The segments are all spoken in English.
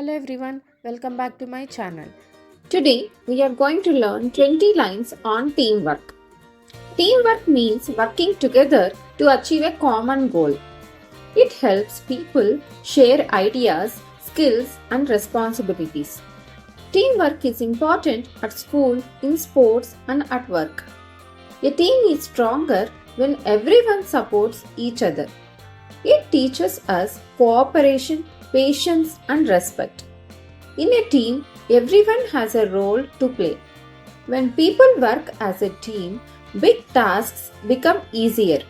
Hello everyone, welcome back to my channel. Today, we are going to learn 20 lines on teamwork. Teamwork means working together to achieve a common goal. It helps people share ideas, skills, and responsibilities. Teamwork is important at school, in sports, and at work. A team is stronger when everyone supports each other. It teaches us cooperation, patience, and respect. In a team, everyone has a role to play. When people work as a team, big tasks become easier.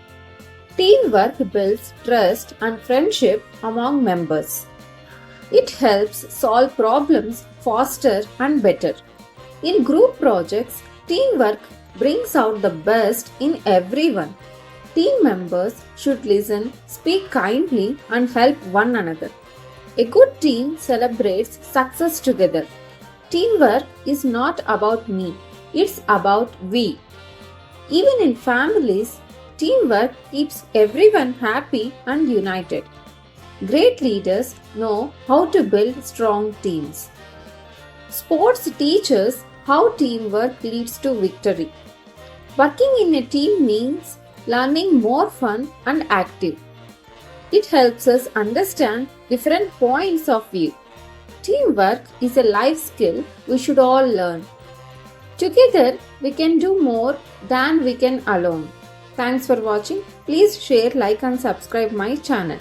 Teamwork builds trust and friendship among members. It helps solve problems faster and better. In group projects, teamwork brings out the best in everyone. Team members should listen, speak kindly, and help one another. A good team celebrates success together. Teamwork is not about me, it's about we. Even in families, teamwork keeps everyone happy and united. Great leaders know how to build strong teams. Sports teaches how teamwork leads to victory. Working in a team means learning more fun and active. It helps us understand different points of view. Teamwork is a life skill we should all learn. Together, we can do more than we can alone. Thanks for watching. Please share, like and subscribe my channel.